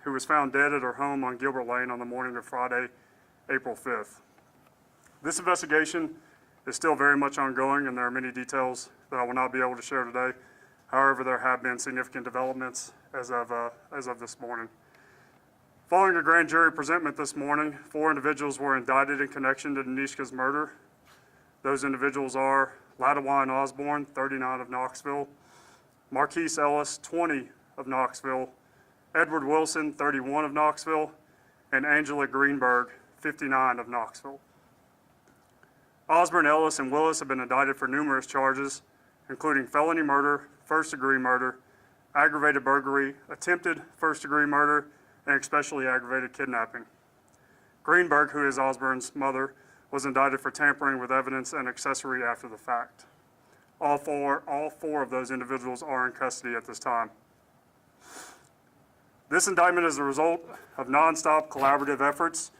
who was found dead at her home on Gilbert Lane on the morning of Friday, April 5th. This investigation is still very much ongoing, and there are many details that I will not be able to share today. However, there have been significant developments as of this morning. Following a grand jury presentment this morning, 4 individuals were indicted in connection to Danishka's murder. Those individuals are Ladawine Osborne, 39 of Knoxville, Marquise Ellis, 20 of Knoxville, Edward Wilson, 31 of Knoxville, and Angela Greenberg, 59 of Knoxville. Osborne, Ellis, and Willis have been indicted for numerous charges, including felony murder, first-degree murder, aggravated burglary, attempted first-degree murder, and especially aggravated kidnapping. Greenberg, who is Osborne's mother, was indicted for tampering with evidence and accessory after the fact. All four of those individuals are in custody at this time. This indictment is a result of nonstop collaborative efforts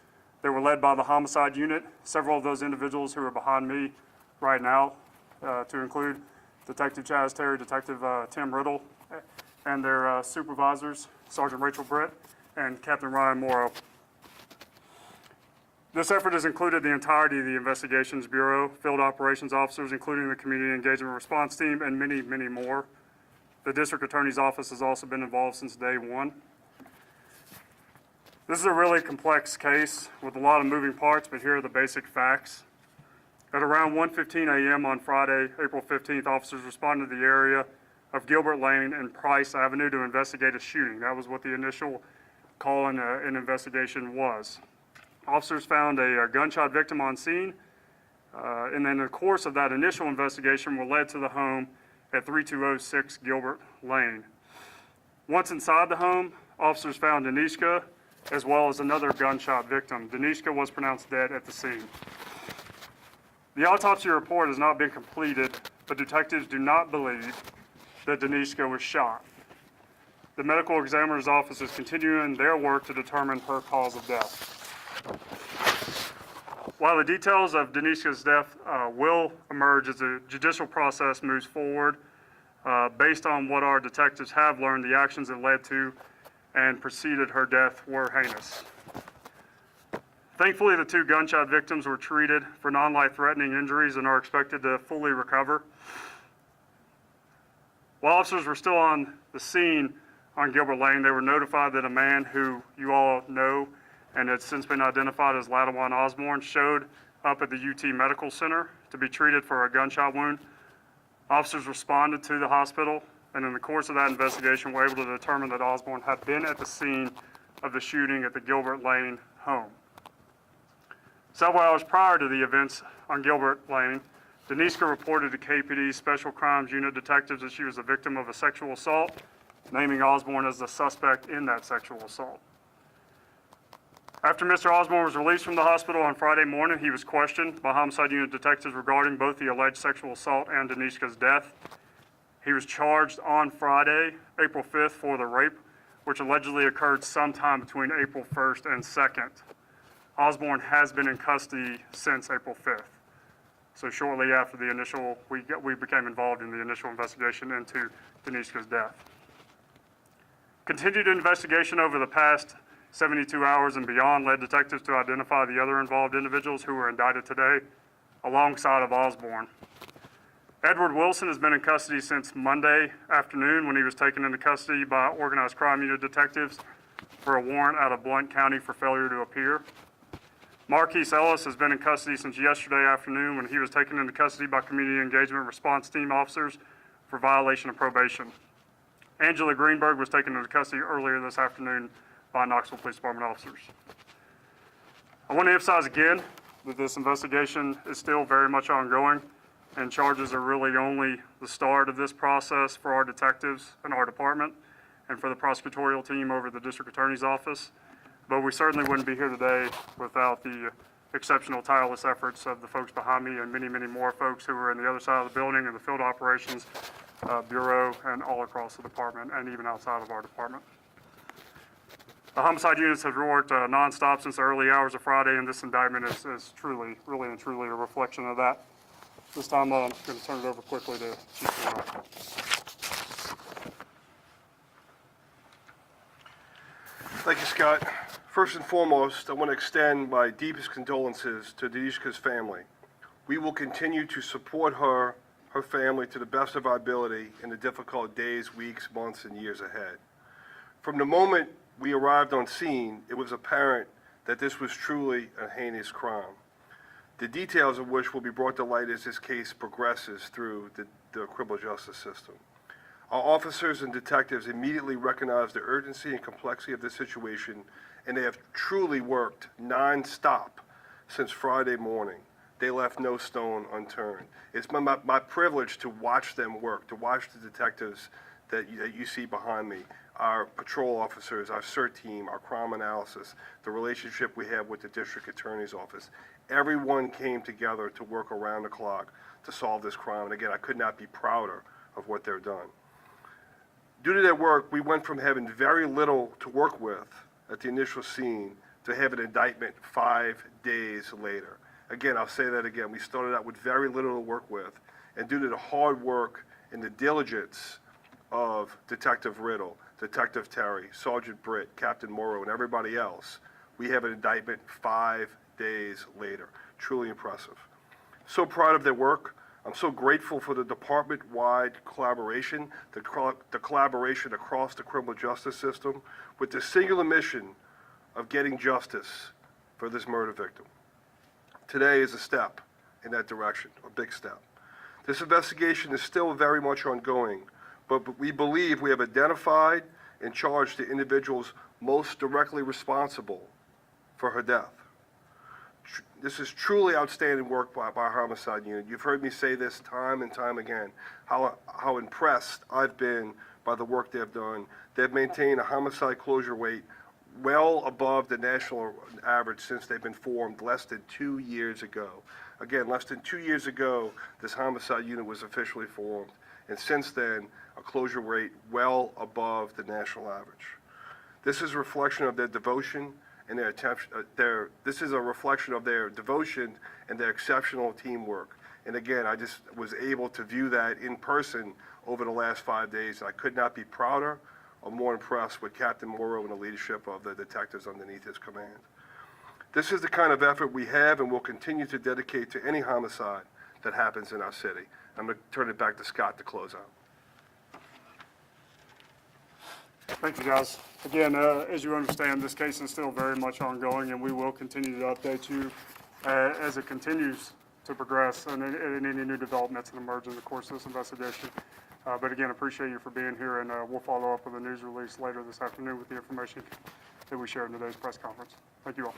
that were led by the homicide unit. Several of those individuals who are behind me right now, to include Detective Chaz Terry, Detective Tim Riddle, and their supervisors, Sergeant Rachel Britt and Captain Ryan Morrow. This effort has included the entirety of the Investigations Bureau, field operations officers, including the Community Engagement Response Team, and many, many more. The District Attorney's Office has also been involved since day one. This is a really complex case with a lot of moving parts, but here are the basic facts. At around 1:15 a.m. on Friday, April 15th, officers responded to the area of Gilbert Lane and Price Avenue to investigate a shooting. That was what the initial call in investigation was. Officers found a gunshot victim on scene, and then in the course of that initial investigation were led to the home at 3206 Gilbert Lane. Once inside the home, officers found Danishka as well as another gunshot victim. Danishka was pronounced dead at the scene. The autopsy report has not been completed, but detectives do not believe that Danishka was shot. The medical examiner's office is continuing their work to determine her cause of death. While the details of Danishka's death will emerge as the judicial process moves forward, based on what our detectives have learned, the actions that led to and preceded her death were heinous. Thankfully, the 2 gunshot victims were treated for non-life-threatening injuries and are expected to fully recover. While officers were still on the scene on Gilbert Lane, they were notified that a man who you all know and has since been identified as Ladawine Osborne showed up at the UT Medical Center to be treated for a gunshot wound. Officers responded to the hospital, and in the course of that investigation were able to determine that Osborne had been at the scene of the shooting at the Gilbert Lane home. Several hours prior to the events on Gilbert Lane, Danishka reported to KPD Special Crimes Unit detectives that she was a victim of a sexual assault, naming Osborne as the suspect in that sexual assault. After Mr. Osborne was released from the hospital on Friday morning, he was questioned by homicide unit detectives regarding both the alleged sexual assault and Danishka's death. He was charged on Friday, April 5th, for the rape, which allegedly occurred sometime between April 1st and 2nd. Osborne has been in custody since April 5th. So shortly after the initial, we became involved in the initial investigation into Danishka's death. Continued investigation over the past 72 hours and beyond led detectives to identify the other involved individuals who were indicted today alongside of Osborne. Edward Wilson has been in custody since Monday afternoon when he was taken into custody by organized crime unit detectives for a warrant out of Blount County for failure to appear. Marquise Ellis has been in custody since yesterday afternoon when he was taken into custody by Community Engagement Response Team officers for violation of probation. Angela Greenberg was taken into custody earlier this afternoon by Knoxville Police Department officers. I want to emphasize again that this investigation is still very much ongoing, and charges are really only the start of this process for our detectives and our department and for the prosecutorial team over the District Attorney's Office. But we certainly wouldn't be here today without the exceptional, tireless efforts of the folks behind me and many, many more folks who are in the other side of the building in the field operations bureau and all across the department and even outside of our department. The homicide units have worked nonstop since the early hours of Friday, and this indictment is truly, really and truly a reflection of that. This time I'm going to turn it over quickly to Chief Warren. Thank you, Scott. First and foremost, I want to extend my deepest condolences to Danishka's family. We will continue to support her family to the best of our ability in the difficult days, weeks, months, and years ahead. From the moment we arrived on scene, it was apparent that this was truly a heinous crime, the details of which will be brought to light as this case progresses through the criminal justice system. Our officers and detectives immediately recognized the urgency and complexity of the situation, and they have truly worked non-stop since Friday morning. They left no stone unturned. It's my privilege to watch them work, to watch the detectives that you see behind me, our patrol officers, our CERT team, our crime analysis, the relationship we have with the district attorney's office. Everyone came together to work around the clock to solve this crime. And again, I could not be prouder of what they've done. Due to their work, we went from having very little to work with at the initial scene to have an indictment 5 days later. Again, I'll say that again. We started out with very little to work with, and due to the hard work and the diligence of Detective Riddle, Detective Terry, Sergeant Britt, Captain Morrow, and everybody else, we have an indictment 5 days later. Truly impressive. So proud of their work. I'm so grateful for the department-wide collaboration, the collaboration across the criminal justice system with the singular mission of getting justice for this murder victim. Today is a step in that direction, a big step. This investigation is still very much ongoing, but we believe we have identified and charged the individuals most directly responsible for her death. This is truly outstanding work by our homicide unit. You've heard me say this time and time again, how impressed I've been by the work they've done. They've maintained a homicide closure rate well above the national average since they've been formed less than 2 years ago. Again, less than 2 years ago, this homicide unit was officially formed. And since then, a closure rate well above the national average. This is a reflection of their devotion and their attention. This is a reflection of their devotion and their exceptional teamwork. And again, I just was able to view that in person over the last 5 days. I could not be prouder or more impressed with Captain Morrow and the leadership of the detectives underneath his command. This is the kind of effort we have and will continue to dedicate to any homicide that happens in our city. I'm going to turn it back to Scott to close out. Thank you, guys. Again, as you understand, this case is still very much ongoing, and we will continue to update you as it continues to progress and any new developments that emerge in the course of this investigation. But again, appreciate you for being here, and we'll follow up with a news release later this afternoon with the information that we shared in today's press conference. Thank you all.